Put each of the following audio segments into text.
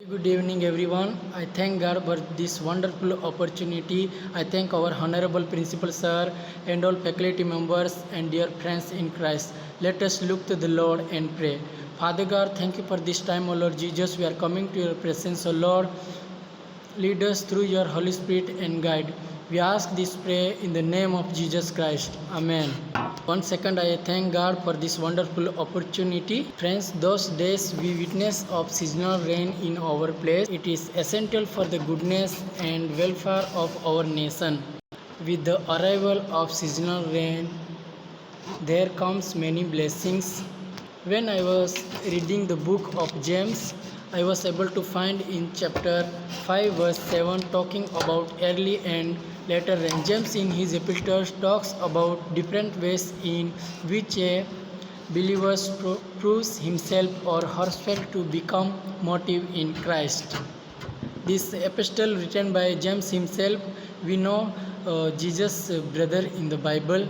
Good evening, everyone. I thank God for this wonderful opportunity. I thank our honorable principal sir and all faculty members and dear friends in Christ. Let us look to the Lord and pray. Father God, thank you for this time, O Lord Jesus. We are coming to your presence, O Lord. Lead us through your Holy Spirit and guide. We ask this prayer in the name of Jesus Christ. Amen. One second, I thank God for this wonderful opportunity. Friends, those days we witness of seasonal rain in our place. It is essential for the goodness and welfare of our nation. With the arrival of seasonal rain, there comes many blessings. When I was reading the book of James, I was able to find in chapter 5 verse 7 talking about early and later rain. James in his epistles talks about different ways in which a believer proves himself or herself to become motive in Christ. This epistle written by James himself, we know Jesus' brother in the Bible.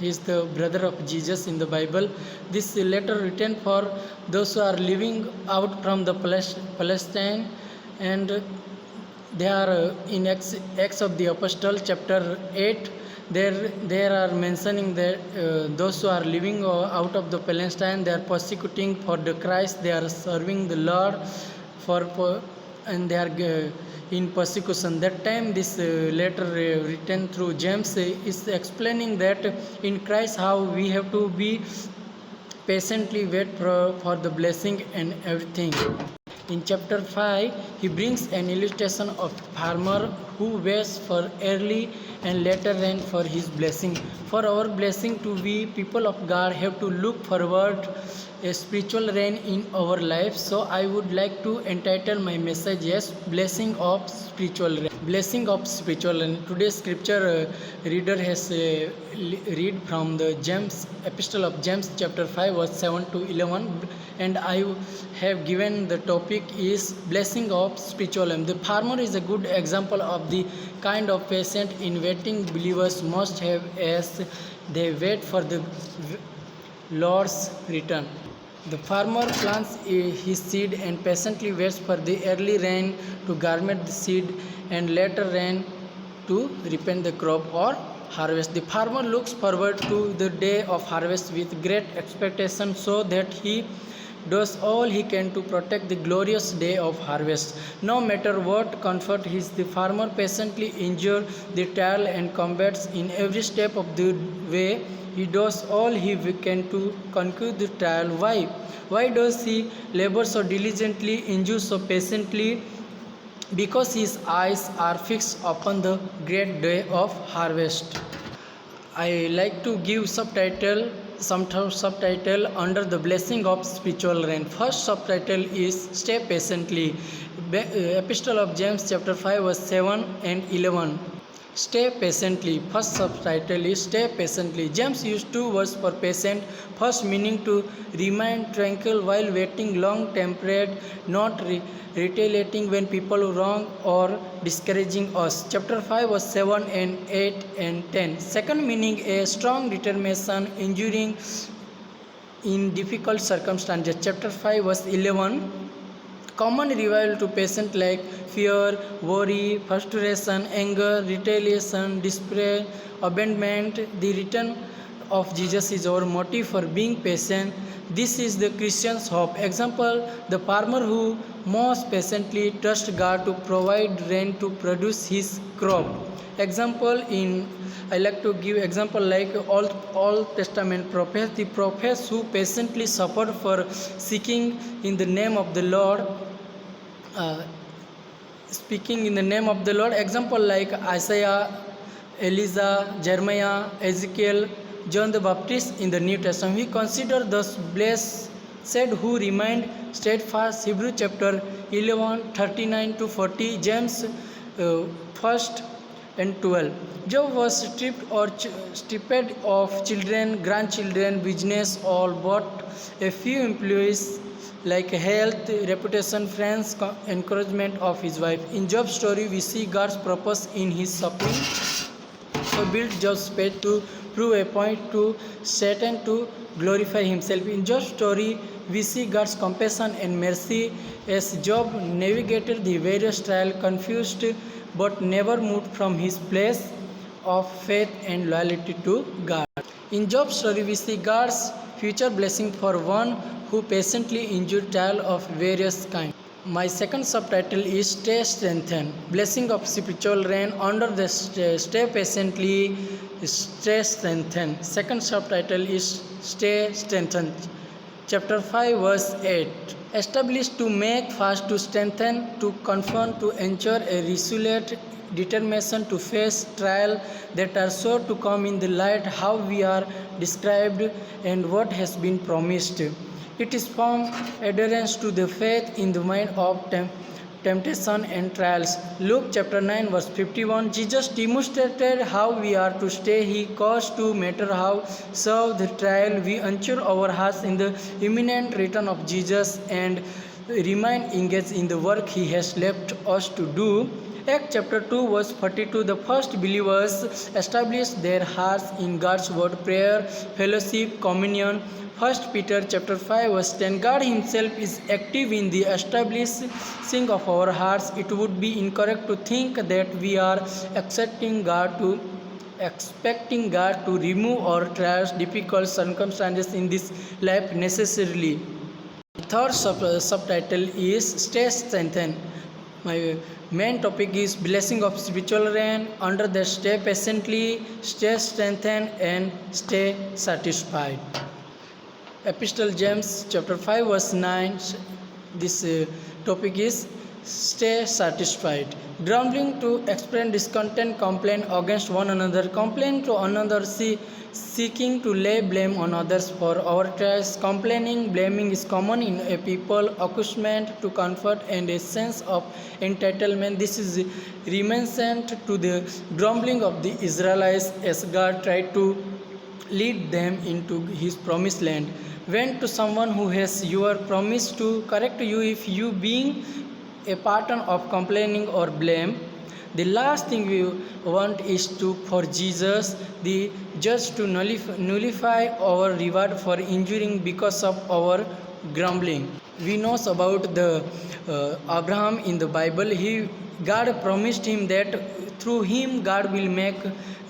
He is the brother of Jesus in the Bible. This letter written for those who are living out from the Palestine, and they are in Acts of the Apostle chapter 8. There are mentioning that those who are living out of the Palestine, they are persecuting for the Christ, they are serving the Lord for and they are in persecution. That time this letter written through James is explaining that in Christ how we have to be patiently wait for the blessing and everything. In chapter 5, he brings an illustration of farmer who waits for early and later rain for his blessing. For our blessing to be people of God have to look forward a spiritual rain in our life. So I would like to entitle my message as blessing of spiritual rain. Blessing of spiritual rain. Today's scripture reader has read from the James epistle of James chapter 5 verse 7 to 11, and I have given the topic is blessing of spiritual rain. The farmer is a good example of the kind of patient in waiting believers must have as they wait for the Lord's return. The farmer plants his seed and patiently waits for the early rain to garner the seed and later rain to ripen the crop or harvest. The farmer looks forward to the day of harvest with great expectation so that he does all he can to protect the glorious day of harvest. No matter what comfort the farmer patiently endures the trial and combats in every step of the way. He does all he can to conquer the trial. Why? Why does he labor so diligently, endure so patiently? Because his eyes are fixed upon the great day of harvest. I like to give some subtitle under the blessing of spiritual rain. First subtitle is stay patiently. Epistle of James chapter 5 verse 7 and 11. Stay patiently. First subtitle is stay patiently. James used two words for patient. First meaning to remain tranquil while waiting, long tempered, not retaliating when people wrong or discouraging us. Chapter 5 verse 7 and 8 and 10. Second meaning a strong determination, enduring in difficult circumstances. Chapter 5 verse 11. Common rival to patient like fear, worry, frustration, anger, retaliation, despair, abandonment. The return of Jesus is our motive for being patient. This is the Christian's hope. Example, the farmer who most patiently trusts God to provide rain to produce his crop. Example I like to give example like Old Testament prophets, the prophets who patiently suffered for seeking in the name of the Lord. Speaking in the name of the Lord. Example like Isaiah, Elijah, Jeremiah, Ezekiel, John the Baptist in the New Testament. We consider those blessed who remained steadfast. Hebrew chapter 11, 39 to 40, James 1 and 12. Job was stripped of children, grandchildren, business, all but a few employees like health, reputation, friends, encouragement of his wife. In Job's story, we see God's purpose in his suffering. So built Job's faith to prove a point to Satan to glorify himself. In Job's story, we see God's compassion and mercy as Job navigated the various trials confused but never moved from his place of faith and loyalty to God. In Job's story, we see God's future blessing for one who patiently endured trial of various kinds. My second subtitle is Stay Strengthened. Blessing of spiritual rain under the stay patiently, stay strengthened. Second subtitle is Stay Strengthened. Chapter 5 verse 8. Established to make fast, to strengthen, to confront, to ensure a resolute determination to face trial that are sure to come in the light how we are described and what has been promised. It is from adherence to the faith in the mind of temptation and trials. Luke chapter 9 verse 51. Jesus demonstrated how we are to stay. He caused to matter how serve the trial. We anchor our hearts in the imminent return of Jesus and remain engaged in the work He has left us to do. Acts chapter 2 verse 42. The first believers established their hearts in God's word, prayer, fellowship, communion. 1 Peter chapter 5 verse 10. God himself is active in the establishing of our hearts. It would be incorrect to think that we are expecting God to remove our trials, difficult circumstances in this life necessarily. Third subtitle is Stay Strengthened. My main topic is blessing of spiritual rain under the stay patiently, stay strengthened, and stay satisfied. Epistle James chapter 5 verse 9. This topic is stay satisfied. Grumbling to express discontent, complain against one another, complain to another, seeking to lay blame on others for our trials. Complaining, blaming is common in a people, accusation to comfort and a sense of entitlement. This is reminiscent to the grumbling of the Israelites as God tried to lead them into his promised land. Went to someone who has your promise to correct you if you being a pattern of complaining or blame. The last thing we want is for Jesus, the judge, to nullify our reward for injuring because of our grumbling. We know about the Abraham in the Bible. God promised him that through him God will make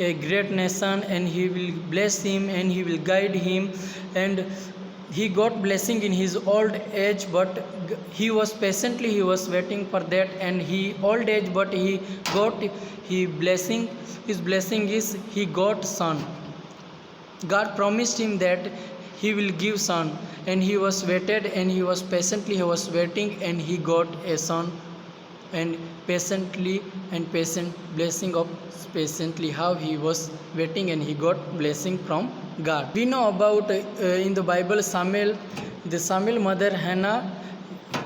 a great nation, and he will bless him and he will guide him, and he got blessing in his old age, but he was waiting for that, and he old age, but he got his blessing is he got son. God promised him that he will give son, and he was waited, and he was waiting, and he got a son, and patient blessing of patiently how he was waiting, and he got blessing from God. We know about in the Bible Samuel mother Hannah,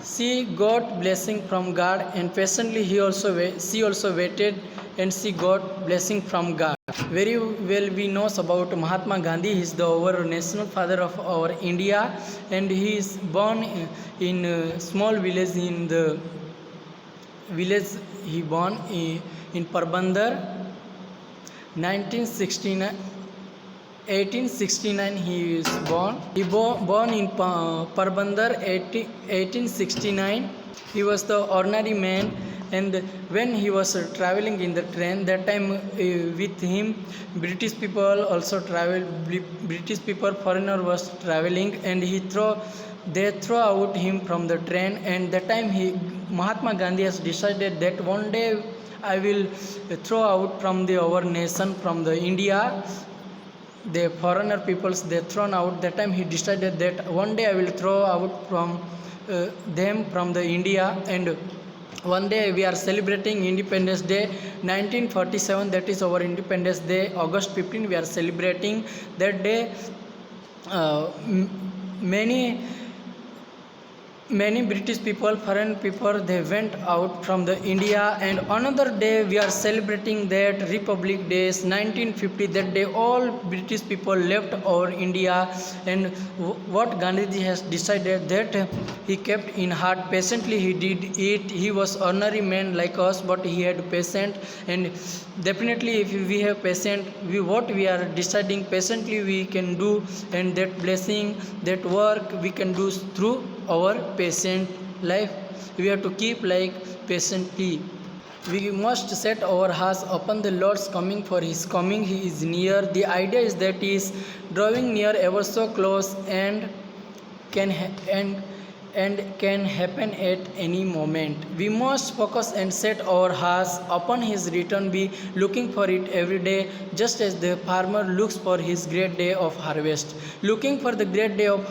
she got blessing from God, and patiently she also waited, and she got blessing from God. Very well we know about Mahatma Gandhi. He is our national father of our India, and he is born in a small village. In the village he born in Parbandar. 1869 he is born. He born in Parbandar 1869. He was the ordinary man, and when he was traveling in the train, that time with him British people also traveled. Foreigner was traveling, and they throw out him from the train, and that time Mahatma Gandhi has decided that one day I will throw out from our nation, from the India, the foreigner peoples, they thrown out. That time he decided that one day I will throw out from them from the India. And one day we are celebrating Independence Day 1947, that is our Independence Day, August 15 we are celebrating that day. many British people, foreign people, they went out from the India, and another day we are celebrating that Republic Days 1950. That day all British people left our India, and what Gandhiji has decided, that he kept in heart patiently. He did it. He was ordinary man like us, but he had patient, and definitely if we have patient, what we are deciding patiently we can do, and that blessing, that work we can do through our patient life. We have to keep like patiently. We must set our hearts upon the Lord's coming, for his coming he is near. The idea is that he is drawing near ever so close, and can can happen at any moment. We must focus and set our hearts upon his return, be looking for it every day, just as the farmer looks for his great day of harvest. Looking for the great day of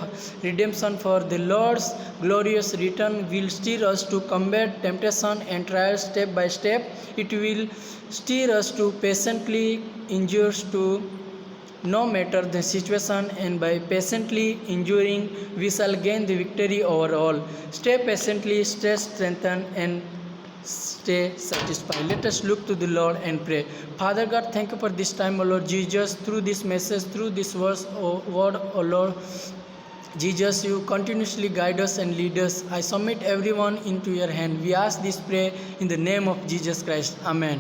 redemption, for the Lord's glorious return will steer us to combat temptation and trials step by step. It will steer us to patiently endure to no matter the situation, and by patiently enduring we shall gain the victory over all. Stay patiently, stay strengthened, and stay satisfied. Let us look to the Lord and pray. Father God, thank you for this time, O Lord Jesus, through this message, through this word, O Lord Jesus, you continuously guide us and lead us. I submit everyone into your hand. We ask this prayer in the name of Jesus Christ. Amen.